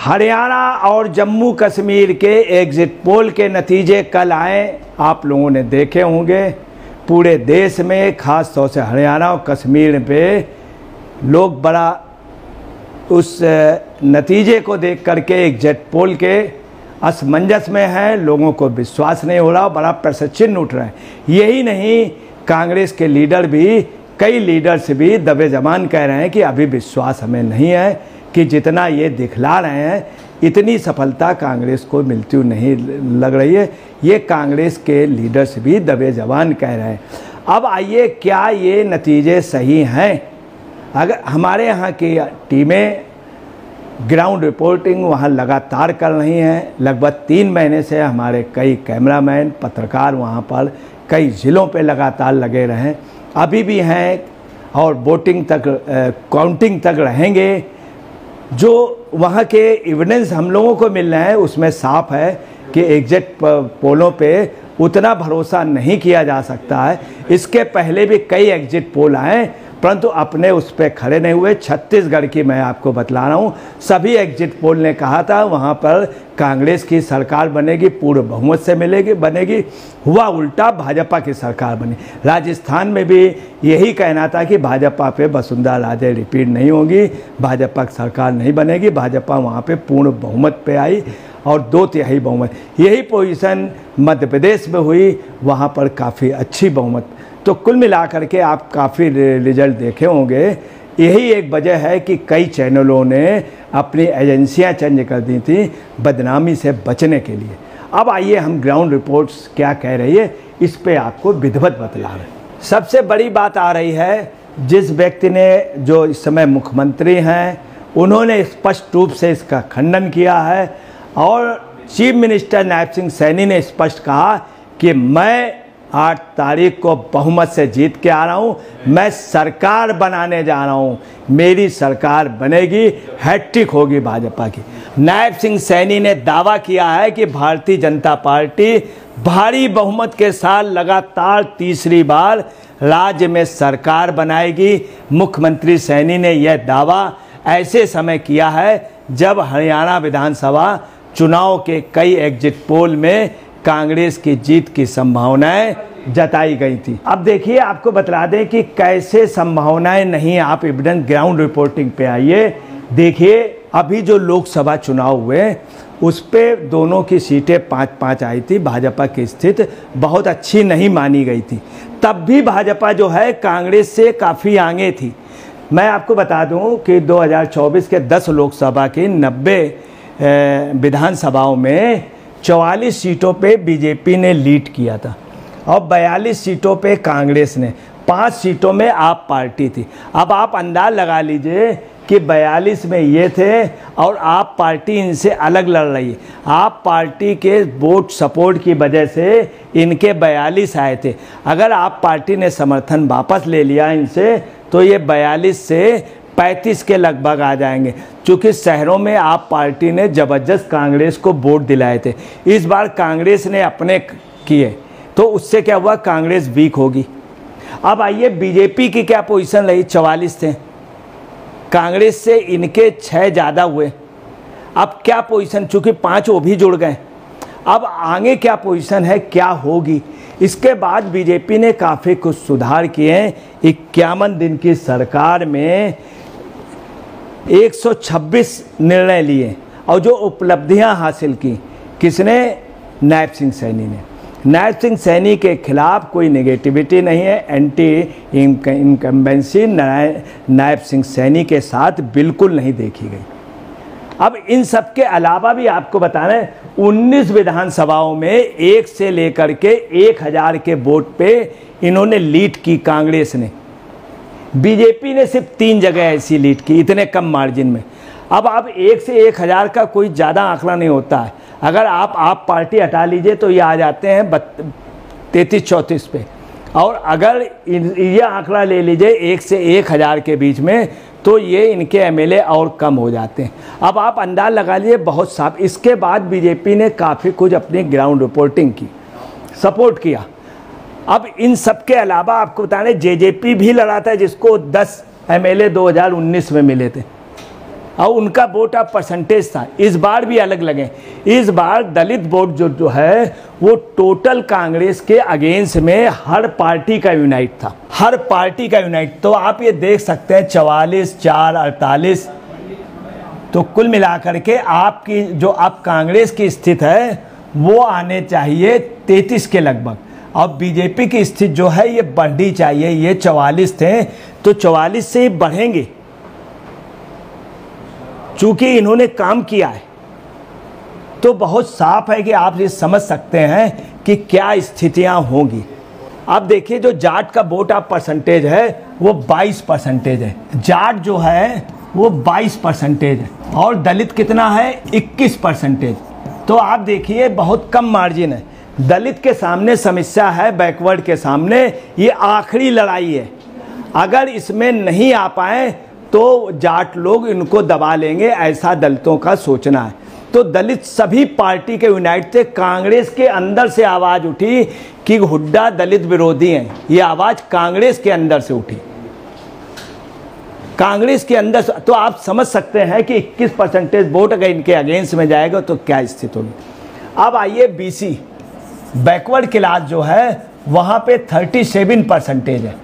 हरियाणा और जम्मू कश्मीर के exit poll के नतीजे कल आए, आप लोगों ने देखे होंगे। पूरे देश में खास तौर से हरियाणा और कश्मीर पे लोग बड़ा उस नतीजे को देख करके एग्जिट पोल के असमंजस में हैं। लोगों को विश्वास नहीं हो रहा, बड़ा प्रश्न चिन्ह उठ रहा है। यही नहीं, कांग्रेस के लीडर भी, कई लीडर्स भी दबे जबान कह रहे हैं कि अभी विश्वास हमें नहीं है कि जितना ये दिखला रहे हैं इतनी सफलता कांग्रेस को मिलती हुई नहीं लग रही है। ये कांग्रेस के लीडर्स भी दबे जबान कह रहे हैं। अब आइए, क्या ये नतीजे सही हैं? अगर हमारे यहाँ की टीमें ग्राउंड रिपोर्टिंग वहाँ लगातार कर रही हैं, लगभग 3 महीने से हमारे कई कैमरामैन, पत्रकार वहाँ पर कई ज़िलों पे लगातार लगे रहे, अभी भी हैं और वोटिंग तक, काउंटिंग तक रहेंगे। जो वहाँ के एविडेंस हम लोगों को मिल रहे हैं उसमें साफ है कि एग्जिट पोलों पे उतना भरोसा नहीं किया जा सकता है। इसके पहले भी कई एग्जिट पोल आए परंतु अपने उस पर खड़े नहीं हुए। छत्तीसगढ़ की मैं आपको बतला रहा हूँ, सभी एग्जिट पोल ने कहा था वहाँ पर कांग्रेस की सरकार बनेगी, पूर्ण बहुमत से बनेगी। हुआ उल्टा, भाजपा की सरकार बनी। राजस्थान में भी यही कहना था कि भाजपा पे वसुंधरा राजे रिपीट नहीं होगी, भाजपा की सरकार नहीं बनेगी। भाजपा वहाँ पे पूर्ण बहुमत पे आई और 2/3 बहुमत। यही पोजीशन मध्य प्रदेश में हुई, वहाँ पर काफ़ी अच्छी बहुमत। तो कुल मिलाकर के आप काफ़ी रिजल्ट देखे होंगे। यही एक वजह है कि कई चैनलों ने अपनी एजेंसियां चेंज कर दी थी बदनामी से बचने के लिए। अब आइए हम ग्राउंड रिपोर्ट्स क्या कह रही है इस पे आपको विधिवत बतला रहे हैं। सबसे बड़ी बात आ रही है, जिस व्यक्ति ने, जो इस समय मुख्यमंत्री हैं, उन्होंने स्पष्ट रूप से इसका खंडन किया है और चीफ मिनिस्टर नायब सिंह सैनी ने स्पष्ट कहा कि मैं 8 तारीख को बहुमत से जीत के आ रहा हूँ, मैं सरकार बनाने जा रहा हूँ, मेरी सरकार बनेगी, हैट्रिक होगी भाजपा की। नायब सिंह सैनी ने दावा किया है कि भारतीय जनता पार्टी भारी बहुमत के साथ लगातार तीसरी बार राज्य में सरकार बनाएगी। मुख्यमंत्री सैनी ने यह दावा ऐसे समय किया है जब हरियाणा विधानसभा चुनाव के कई एग्जिट पोल में कांग्रेस की जीत की संभावनाएं जताई गई थी। अब देखिए, आपको बता दें कि कैसे संभावनाएं नहीं, आप एविडेंस ग्राउंड रिपोर्टिंग पे आइए। देखिए, अभी जो लोकसभा चुनाव हुए उस पे दोनों की सीटें 5-5 आई थी। भाजपा की स्थिति बहुत अच्छी नहीं मानी गई थी, तब भी भाजपा जो है कांग्रेस से काफ़ी आगे थी। मैं आपको बता दूं कि 2024 के 10 लोकसभा की 90 विधानसभाओं में 44 सीटों पे बीजेपी ने लीड किया था और 42 सीटों पे कांग्रेस ने, 5 सीटों में आप पार्टी थी। अब आप अंदाज लगा लीजिए कि 42 में ये थे और आप पार्टी इनसे अलग लड़ रही है। आप पार्टी के वोट सपोर्ट की वजह से इनके 42 आए थे। अगर आप पार्टी ने समर्थन वापस ले लिया इनसे तो ये 42 से 35 के लगभग आ जाएंगे, क्योंकि शहरों में आप पार्टी ने ज़बरदस्त कांग्रेस को वोट दिलाए थे। इस बार कांग्रेस ने अपने किए तो उससे क्या हुआ, कांग्रेस वीक होगी। अब आइए, बीजेपी की क्या पोजीशन रही, 44 थे, कांग्रेस से इनके 6 ज़्यादा हुए। अब क्या पोजीशन, चूँकि 5 वो भी जुड़ गए, अब आगे क्या पोजीशन है, क्या होगी। इसके बाद बीजेपी ने काफ़ी कुछ सुधार किए। 51 दिन की सरकार में 126 निर्णय लिए और जो उपलब्धियां हासिल की, किसने, नायब सिंह सैनी ने। नायब सिंह सैनी के खिलाफ कोई नेगेटिविटी नहीं है, एंटी इनकम्बेंसी नायब सिंह सैनी के साथ बिल्कुल नहीं देखी गई। अब इन सब के अलावा भी आपको बता रहे हैं, 19 विधानसभाओं में 1 से लेकर के 1000 के वोट पे इन्होंने लीड की कांग्रेस ने। बीजेपी ने सिर्फ 3 जगह ऐसी लीड की, इतने कम मार्जिन में। अब आप 1 से 1000 का कोई ज़्यादा आंकड़ा नहीं होता है। अगर आप पार्टी हटा लीजिए तो ये आ जाते हैं 33-34 पे, और अगर ये आंकड़ा ले लीजिए 1 से 1000 के बीच में तो ये इनके एमएलए और कम हो जाते हैं। अब आप अंदाज लगा लीजिए, बहुत साफ। इसके बाद बीजेपी ने काफ़ी कुछ अपनी ग्राउंड रिपोर्टिंग की, सपोर्ट किया। अब इन सब के अलावा आपको बता दें, जेजेपी भी लड़ा था, जिसको 10 एमएलए 2019 में मिले थे। और उनका वोट ऑफ परसेंटेज था। इस बार भी अलग लगे। इस बार दलित वोट जो है वो टोटल कांग्रेस के अगेंस्ट में हर पार्टी का यूनाइट था, हर पार्टी का यूनाइट। तो आप ये देख सकते हैं 44, 4, 48, तो कुल मिलाकर के आपकी जो अब कांग्रेस की स्थिति है वो आने चाहिए 33 के लगभग। अब बीजेपी की स्थिति जो है ये बढ़नी चाहिए। ये 44 थे तो 44 से बढ़ेंगे, चूंकि इन्होंने काम किया है। तो बहुत साफ है कि आप ये समझ सकते हैं कि क्या स्थितियां होंगी। अब देखिए जो जाट का वोट ऑफ परसेंटेज है वो 22% है। जाट जो है वो 22% है और दलित कितना है 21%। तो आप देखिए बहुत कम मार्जिन है। दलित के सामने समस्या है, बैकवर्ड के सामने ये आखिरी लड़ाई है। अगर इसमें नहीं आ पाए तो जाट लोग इनको दबा लेंगे, ऐसा दलितों का सोचना है। तो दलित सभी पार्टी के यूनाइट थे। कांग्रेस के अंदर से आवाज़ उठी कि हुड्डा दलित विरोधी हैं, ये आवाज़ कांग्रेस के अंदर से उठी, कांग्रेस के अंदर। तो आप समझ सकते हैं कि 21% वोट अगर इनके अगेंस्ट में जाएगा तो क्या स्थिति होगी। अब आइए बीसी बैकवर्ड क्लास जो है वहाँ पे 37% है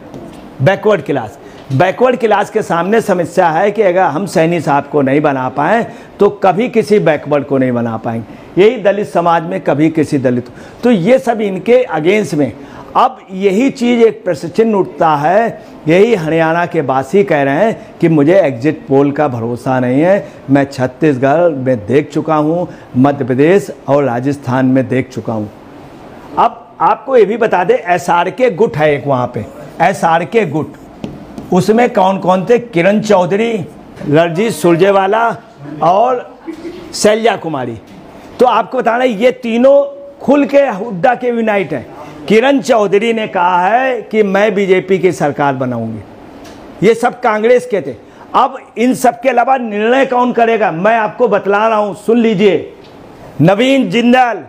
बैकवर्ड क्लास। बैकवर्ड क्लास के सामने समस्या है कि अगर हम सैनी साहब को नहीं बना पाएँ तो कभी किसी बैकवर्ड को नहीं बना पाएंगे। यही दलित समाज में कभी किसी दलित, तो ये सब इनके अगेंस्ट में। अब यही चीज़ एक प्रश्न चिन्ह उठता है। यही हरियाणा के वासी कह रहे हैं कि मुझे एग्जिट पोल का भरोसा नहीं है। मैं छत्तीसगढ़ में देख चुका हूँ, मध्य प्रदेश और राजस्थान में देख चुका हूँ। अब आपको ये भी बता दें SRK गुट है एक वहाँ पे, SRK गुट, उसमें कौन कौन थे? किरण चौधरी, रणजीत सुरजेवाला और शैलजा कुमारी। तो आपको बताना ये तीनों खुल के हुड्डा के यूनाइट हैं। किरण चौधरी ने कहा है कि मैं बीजेपी की सरकार बनाऊंगी। ये सब कांग्रेस के थे। अब इन सब के अलावा निर्णय कौन करेगा मैं आपको बतला रहा हूं, सुन लीजिए। नवीन जिंदल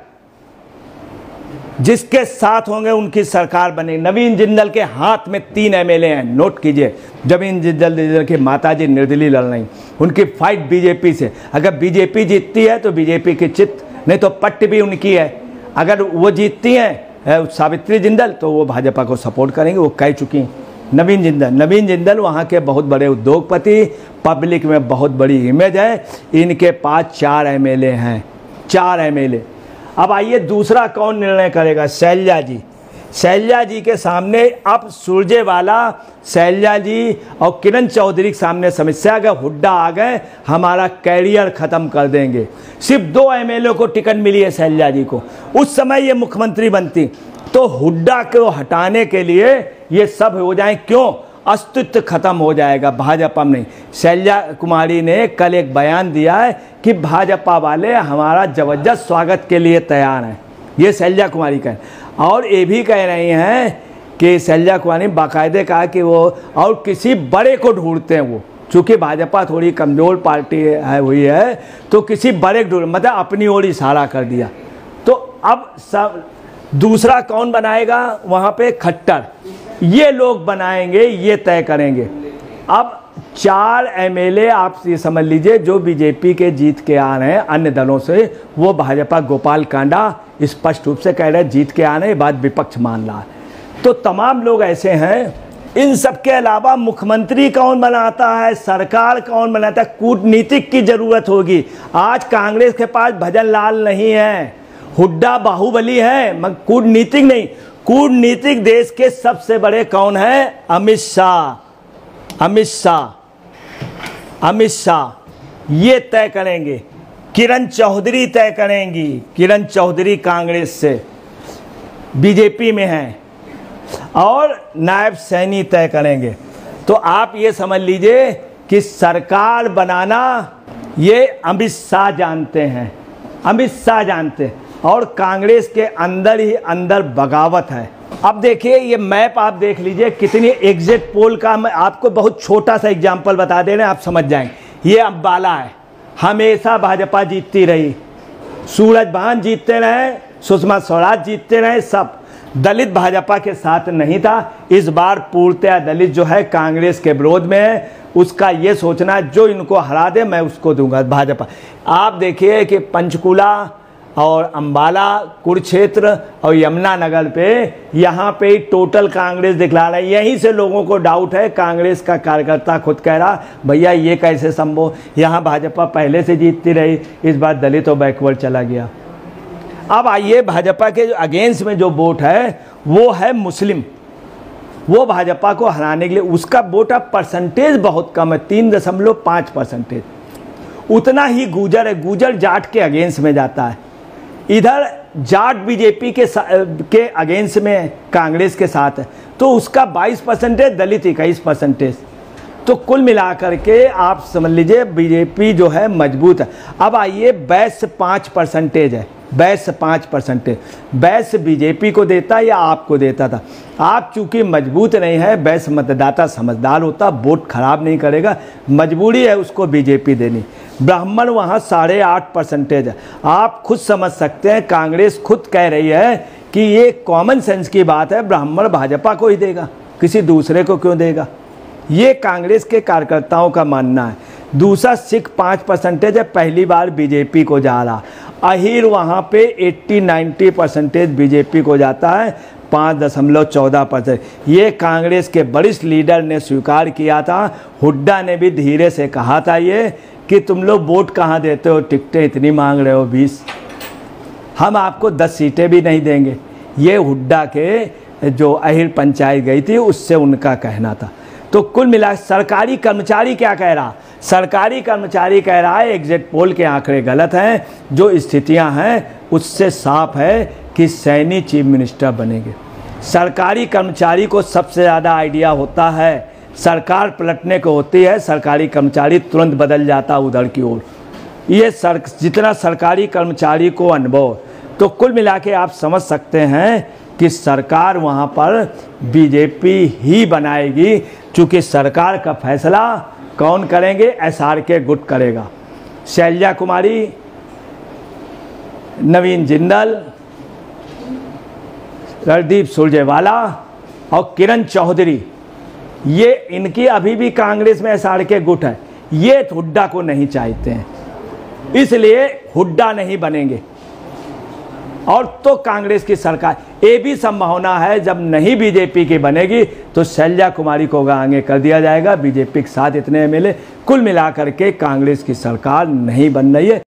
जिसके साथ होंगे उनकी सरकार बनेगी। नवीन जिंदल के हाथ में 3 MLA हैं, नोट कीजिए। नवीन जिंदल की माताजी निर्दलीय लड़ रही, उनकी फाइट बीजेपी से। अगर बीजेपी जीतती है तो बीजेपी की चित, नहीं तो पट्ट भी उनकी है। अगर वो जीतती हैं सावित्री जिंदल तो वो भाजपा को सपोर्ट करेंगे, वो कह चुकी हैं। नवीन जिंदल वहाँ के बहुत बड़े उद्योगपति, पब्लिक में बहुत बड़ी इमेज है। इनके पास 4 MLA हैं, 4 MLA। अब आइए दूसरा कौन निर्णय करेगा? शैलजा जी। शैलजा जी के सामने अब सुरजेवाला, शैलजा जी और किरण चौधरी के सामने समस्या। अगर हुड्डा आ गए हमारा कैरियर ख़त्म कर देंगे। सिर्फ 2 MLA को टिकट मिली है शैलजा जी को। उस समय ये मुख्यमंत्री बनती तो हुड्डा को हटाने के लिए ये सब हो जाए। क्यों? अस्तित्व खत्म हो जाएगा भाजपा में नहीं। शैलजा कुमारी ने कल एक बयान दिया है कि भाजपा वाले हमारा जबरदस्त स्वागत के लिए तैयार हैं। ये शैलजा कुमारी कह, और ये भी कह रही हैं कि शैलजा कुमारी ने बाकायदे कहा कि वो और किसी बड़े को ढूंढते हैं। वो चूँकि भाजपा थोड़ी कमज़ोर पार्टी है हुई है तो किसी बड़े को ढूंढ, मतलब अपनी ओर इशारा कर दिया। तो अब सब दूसरा कौन बनाएगा वहाँ पे? खट्टर। ये लोग बनाएंगे, ये तय करेंगे। अब 4 MLA आप ये समझ लीजिए जो बीजेपी के जीत के आ रहे हैं अन्य दलों से, वो भाजपा गोपाल कांडा स्पष्ट रूप से कह रहे हैं जीत के आ रहे हैं, बात विपक्ष मान रहा है। तो तमाम लोग ऐसे हैं। इन सब के अलावा मुख्यमंत्री कौन बनाता है, सरकार कौन बनाता है? कूटनीतिक की जरूरत होगी। आज कांग्रेस के पास भजन लाल नहीं है, हुड्डा बाहुबली है, मगर कूटनीतिक नहीं। कूटनीतिक देश के सबसे बड़े कौन है? अमित शाह। अमित शाह ये तय करेंगे। किरण चौधरी तय करेंगी। किरण चौधरी कांग्रेस से बीजेपी में हैं और नायब सैनी तय करेंगे। तो आप ये समझ लीजिए कि सरकार बनाना ये अमित शाह जानते हैं, अमित शाह जानते हैं। और कांग्रेस के अंदर ही अंदर बगावत है। अब देखिए ये मैप आप देख लीजिए कितनी एग्जिट पोल का। मैं आपको बहुत छोटा सा एग्जांपल बता दे रहे हैं, आप समझ जाएंगे। ये अम्बाला है, हमेशा भाजपा जीतती रही, सूरजभान जीतते रहे, सुषमा स्वराज जीतते रहे, सब। दलित भाजपा के साथ नहीं था, इस बार पूर्णतः दलित जो है कांग्रेस के विरोध में है। उसका ये सोचना जो इनको हरा दे मैं उसको दूंगा भाजपा। आप देखिए कि पंचकुला और अंबाला, कुरुक्षेत्र और यमुनानगर पे यहाँ पे टोटल कांग्रेस दिखला रहा है। यहीं से लोगों को डाउट है, कांग्रेस का कार्यकर्ता खुद कह रहा भैया ये कैसे संभव, यहाँ भाजपा पहले से जीतती रही, इस बार दलित और बैकवर्ड चला गया। अब आइए भाजपा के अगेंस्ट में जो वोट है वो है मुस्लिम, वो भाजपा को हराने के लिए उसका वोट अब परसेंटेज बहुत कम है, 3.5%। उतना ही गुजर है, गुजर जाट के अगेंस्ट में जाता है। इधर जाट बीजेपी के अगेंस्ट में कांग्रेस के साथ है, तो उसका 22%, दलित 21%। तो कुल मिलाकर के आप समझ लीजिए बीजेपी जो है मजबूत है। अब आइए बैस 5% है, बैस 5%। बैस बीजेपी को देता या आपको देता था। आप चूंकि मजबूत नहीं है, बैस मतदाता समझदार होता, वोट खराब नहीं करेगा, मजबूरी है उसको बीजेपी देनी। ब्राह्मण वहाँ 8.5% है। आप खुद समझ सकते हैं, कांग्रेस खुद कह रही है कि ये कॉमन सेंस की बात है, ब्राह्मण भाजपा को ही देगा, किसी दूसरे को क्यों देगा, ये कांग्रेस के कार्यकर्ताओं का मानना है। दूसरा सिख 5% है, पहली बार बीजेपी को जा रहा। अहीर वहाँ पे 80-90% बीजेपी को जाता है, 5.14%। ये कांग्रेस के वरिष्ठ लीडर ने स्वीकार किया था। हुड्डा ने भी धीरे से कहा था ये कि तुम लोग वोट कहाँ देते हो, टिकटें इतनी मांग रहे हो 20, हम आपको 10 सीटें भी नहीं देंगे। ये हुड्डा के जो अहीर पंचायत गई थी उससे उनका कहना था। तो कुल मिला सरकारी कर्मचारी क्या कह रहा, सरकारी कर्मचारी कह रहा है एग्जिट पोल के आंकड़े गलत हैं, जो स्थितियां हैं उससे साफ है कि सैनी चीफ मिनिस्टर बनेंगे। सरकारी कर्मचारी को सबसे ज़्यादा आइडिया होता है, सरकार पलटने को होती है, सरकारी कर्मचारी तुरंत बदल जाता उधर की ओर। ये जितना सरकारी कर्मचारी को अनुभव, तो कुल मिला के आप समझ सकते हैं कि सरकार वहाँ पर बीजेपी ही बनाएगी, चूँकि सरकार का फैसला कौन करेंगे, SRK गुट करेगा। शैलजा कुमारी, नवीन जिंदल, रणदीप सुरजेवाला और किरण चौधरी, ये इनकी अभी भी कांग्रेस में SRK गुट है। ये हुड्डा को नहीं चाहते हैं, इसलिए हुड्डा नहीं बनेंगे। और तो कांग्रेस की सरकार, ये भी संभावना है जब नहीं बीजेपी की बनेगी तो शैलजा कुमारी को आगे कर दिया जाएगा, बीजेपी के साथ इतने MLA। कुल मिलाकर के कांग्रेस की सरकार नहीं बन रही है।